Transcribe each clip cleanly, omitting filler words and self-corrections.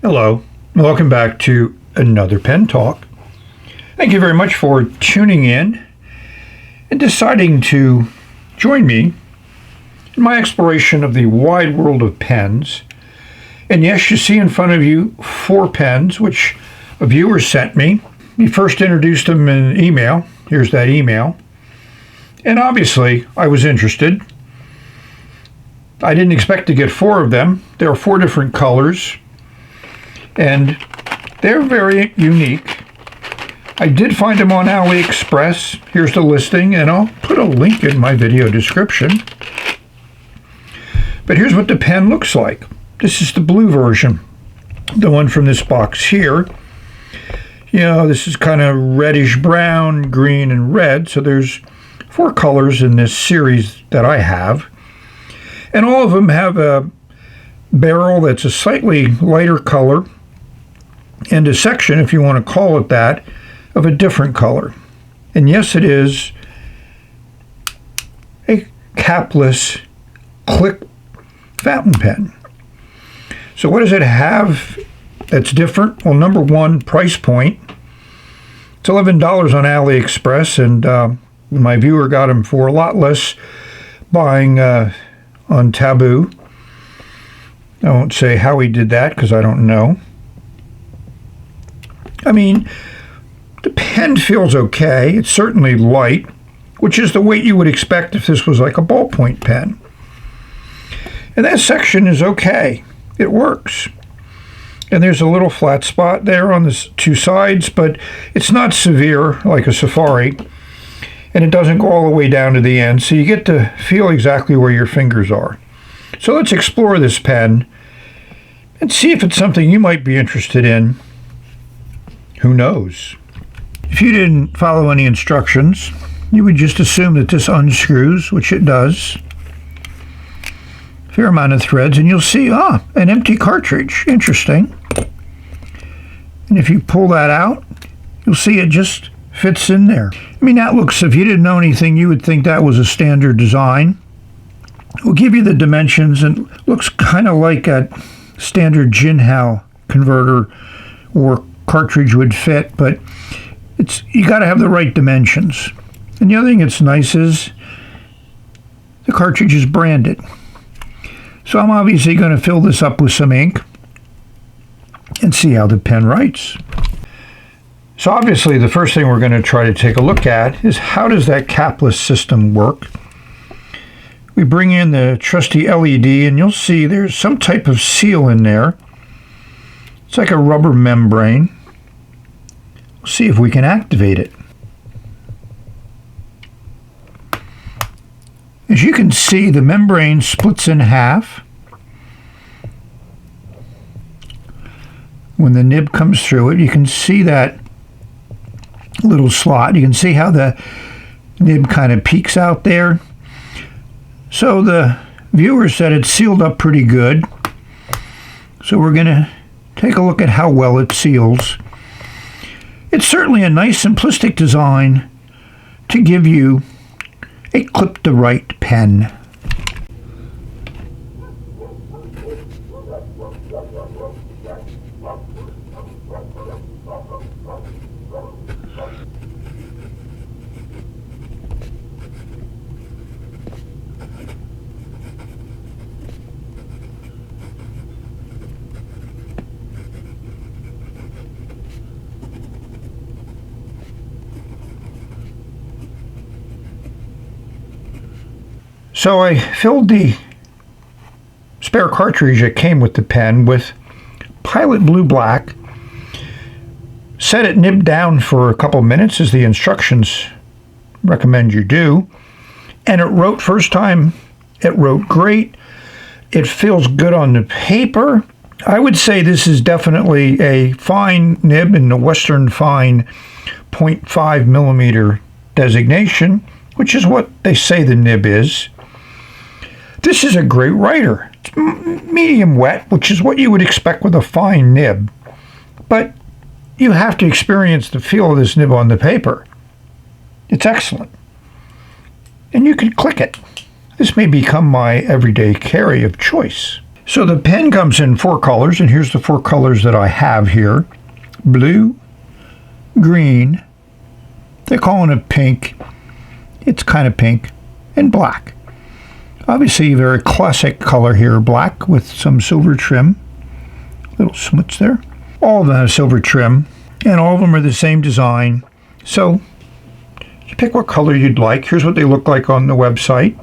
Hello, and welcome back to another Pen Talk. Thank you very much for tuning in and deciding to join me in my exploration of the wide world of pens. And yes, you see in front of you 4 pens, which a viewer sent me. He first introduced them in an email. Here's that email. And obviously, I was interested. I didn't expect to get 4 of them. There are 4 different colors, and they're very unique. I did find them on AliExpress. Here's the listing, and I'll put a link in my video description. But here's what the pen looks like. This is the blue version, the one from this box here. You know, this is kind of reddish brown, green, and red, so there's 4 colors in this series that I have. And all of them have a barrel that's a slightly lighter color and a section, if you want to call it that, of a different color. And yes, it is a capless click fountain pen. So what does it have that's different? Well, number one, price point. It's $11 on AliExpress, and my viewer got them for a lot less buying on Taboo. I won't say how he did that because I don't know. I mean, the pen feels okay. It's certainly light, which is the weight you would expect if this was like a ballpoint pen. And that section is okay. It works. And there's a little flat spot there on the 2 sides, but it's not severe like a Safari. And it doesn't go all the way down to the end, so you get to feel exactly where your fingers are. So let's explore this pen and see if it's something you might be interested in. Who knows? If you didn't follow any instructions, you would just assume that this unscrews, which it does. Fair amount of threads, and you'll see, an empty cartridge. Interesting. And if you pull that out, you'll see it just fits in there. I mean, that looks, if you didn't know anything, you would think that was a standard design. We'll give you the dimensions, and looks kind of like a standard Jinhao converter or cartridge would fit, but you got to have the right dimensions. And the other thing that's nice is the cartridge is branded. So I'm obviously going to fill this up with some ink and see how the pen writes. So obviously the first thing we're going to try to take a look at is how does that capless system work. We bring in the trusty LED, and you'll see there's some type of seal in there. It's like a rubber membrane. We'll see if we can activate it. As you can see, the membrane splits in half. When the nib comes through it, you can see that little slot. You can see how the nib kind of peeks out there. So the viewer said it's sealed up pretty good. So we're going to take a look at how well it seals. It's certainly a nice simplistic design to give you a clip-to-write pen. So I filled the spare cartridge that came with the pen with Pilot Blue Black, set it nib down for a couple minutes as the instructions recommend you do, and it wrote first time. It wrote great. It feels good on the paper. I would say this is definitely a fine nib in the Western Fine 0.5 millimeter designation, which is what they say the nib is. This is a great writer. It's medium wet, which is what you would expect with a fine nib. But you have to experience the feel of this nib on the paper. It's excellent. And you can click it. This may become my everyday carry of choice. So the pen comes in 4 colors, and here's the 4 colors that I have here. Blue, green, they're calling it pink, it's kind of pink, and black. Obviously a very classic color here, black with some silver trim, little slits there. All of them have silver trim, and all of them are the same design. So you pick what color you'd like. Here's what they look like on the website.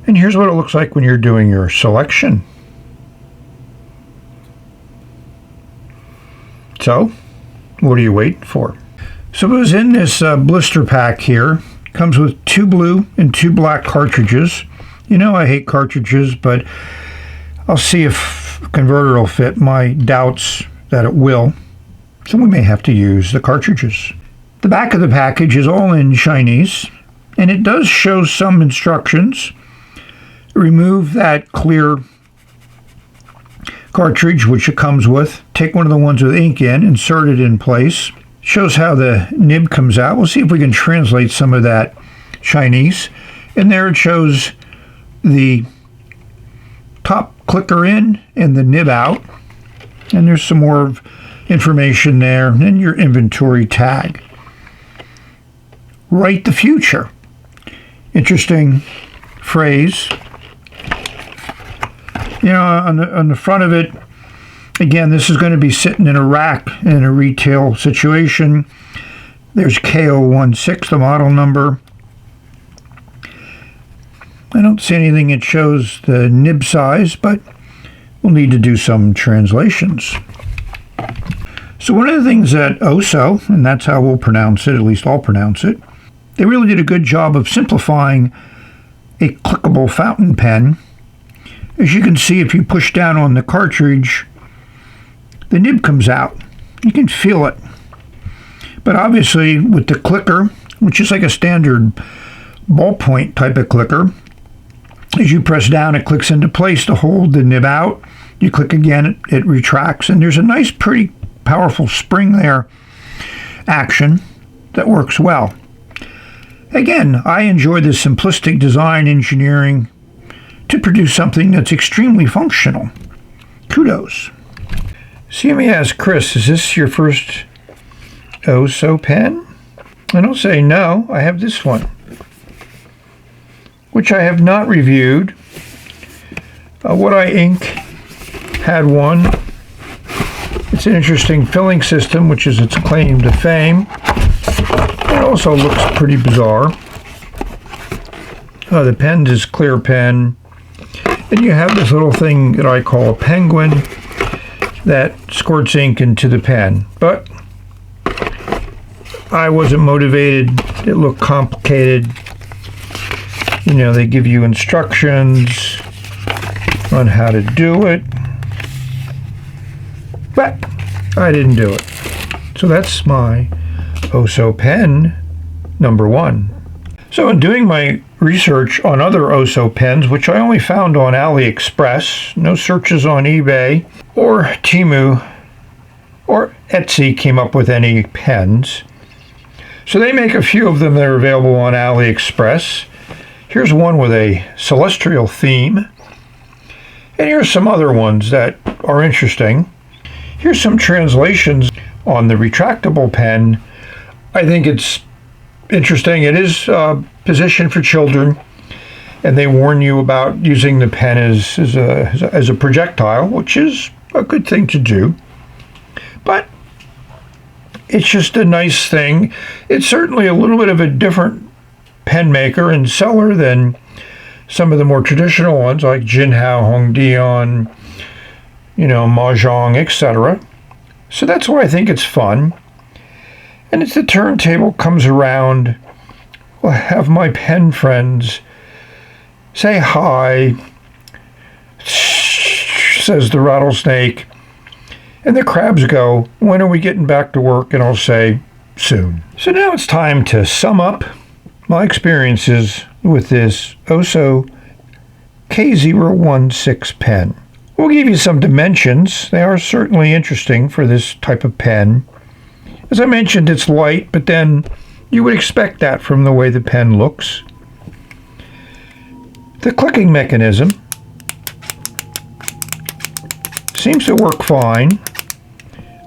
And here's what it looks like when you're doing your selection. So, what are you waiting for? So it was in this blister pack here. Comes with 2 blue and 2 black cartridges. You know I hate cartridges, but I'll see if a converter will fit. My doubts that it will. So we may have to use the cartridges. The back of the package is all in Chinese, and it does show some instructions. Remove that clear cartridge which it comes with. Take one of the ones with ink in, insert it in place. Shows how the nib comes out. We'll see if we can translate some of that Chinese. And there it shows the top clicker in and the nib out. And there's some more information there. And your inventory tag. Write the future. Interesting phrase. You know, on the front of it, again, this is going to be sitting in a rack in a retail situation. There's K016, the model number. I don't see anything that shows the nib size, but we'll need to do some translations. So one of the things that Oaso, and that's how we'll pronounce it, at least I'll pronounce it, they really did a good job of simplifying a clickable fountain pen. As you can see, if you push down on the cartridge, the nib comes out. You can feel it. But obviously, with the clicker, which is like a standard ballpoint type of clicker, as you press down, it clicks into place to hold the nib out. You click again, it retracts, and there's a nice, pretty powerful spring there action that works well. Again, I enjoy the simplistic design engineering to produce something that's extremely functional. Kudos. So you may ask, Chris, is this your first Oaso pen? And I'll say no, I have this one, which I have not reviewed. What I Ink had one. It's an interesting filling system, which is its claim to fame. It also looks pretty bizarre. The pen is clear pen. And you have this little thing that I call a penguin that squirts ink into the pen. But I wasn't motivated. It looked complicated. You know, they give you instructions on how to do it. But I didn't do it. So that's my Oaso pen number 1. So in doing my research on other Oaso pens, which I only found on AliExpress, no searches on eBay or Temu or Etsy came up with any pens. So they make a few of them that are available on AliExpress. Here's one with a celestial theme. And here's some other ones that are interesting. Here's some translations on the retractable pen. I think it's interesting. It is positioned for children, and they warn you about using the pen as a projectile, which is a good thing to do. But it's just a nice thing. It's certainly a little bit of a different pen maker and seller than some of the more traditional ones like Jinhao, Hongdian, Mahjong, etc. So that's why I think it's fun. And as the turntable comes around, I'll have my pen friends say hi, says the rattlesnake, and the crabs go, when are we getting back to work? And I'll say, soon. So now it's time to sum up my experiences with this Oaso K016 pen. We'll give you some dimensions. They are certainly interesting for this type of pen. As I mentioned, it's light, but then you would expect that from the way the pen looks. The clicking mechanism seems to work fine.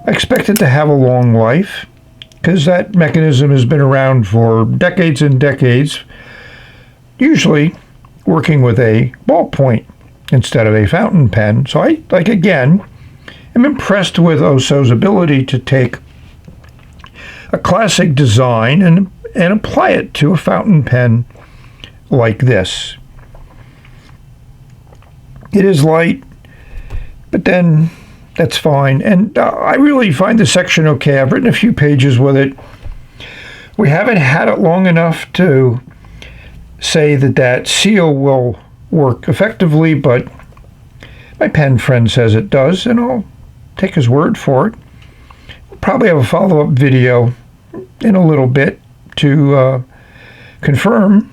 I expect it to have a long life because that mechanism has been around for decades and decades, usually working with a ballpoint instead of a fountain pen. So I, again, am impressed with Oaso's ability to take a classic design and apply it to a fountain pen like this. It is light, but then that's fine. And I really find the section okay. I've written a few pages with it. We haven't had it long enough to say that seal will work effectively, but my pen friend says it does, and I'll take his word for it. We'll probably have a follow-up video in a little bit to confirm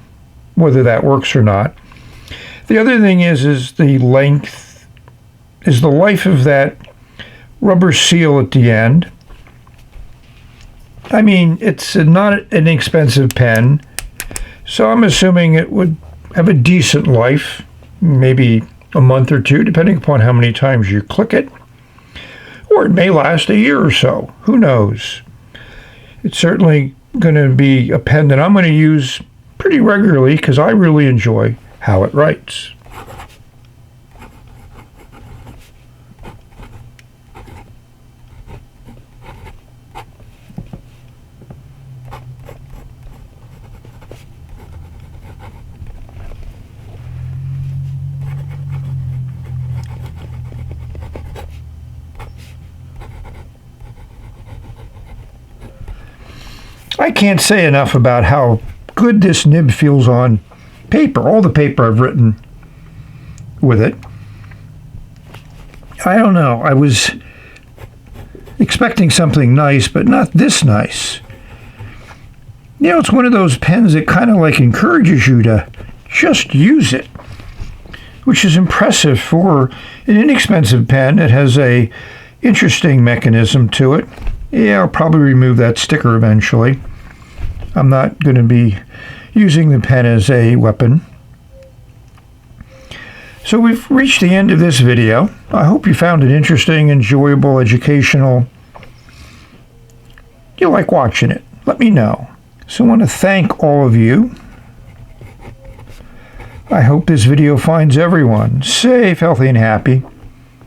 whether that works or not. The other thing is the length, is the life of that rubber seal at the end. I mean, it's not an inexpensive pen, so I'm assuming it would have a decent life, maybe a month or two, depending upon how many times you click it. Or it may last a year or so. Who knows? It's certainly going to be a pen that I'm going to use pretty regularly because I really enjoy how it writes. I can't say enough about how good this nib feels on paper, all the paper I've written with it. I don't know, I was expecting something nice, but not this nice. You know, it's one of those pens that kind of like encourages you to just use it, which is impressive for an inexpensive pen. It has a interesting mechanism to it. Yeah, I'll probably remove that sticker eventually. I'm not going to be using the pen as a weapon. So we've reached the end of this video. I hope you found it interesting, enjoyable, educational. You like watching it. Let me know. So I want to thank all of you. I hope this video finds everyone safe, healthy, and happy,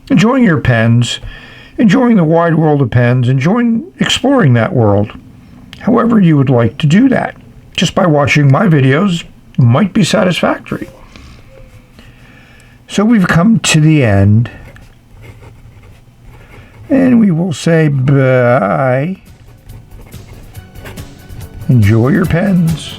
enjoying your pens, enjoying the wide world of pens, enjoying exploring that world. However you would like to do that, just by watching my videos might be satisfactory. So we've come to the end, and we will say bye. Enjoy your pens.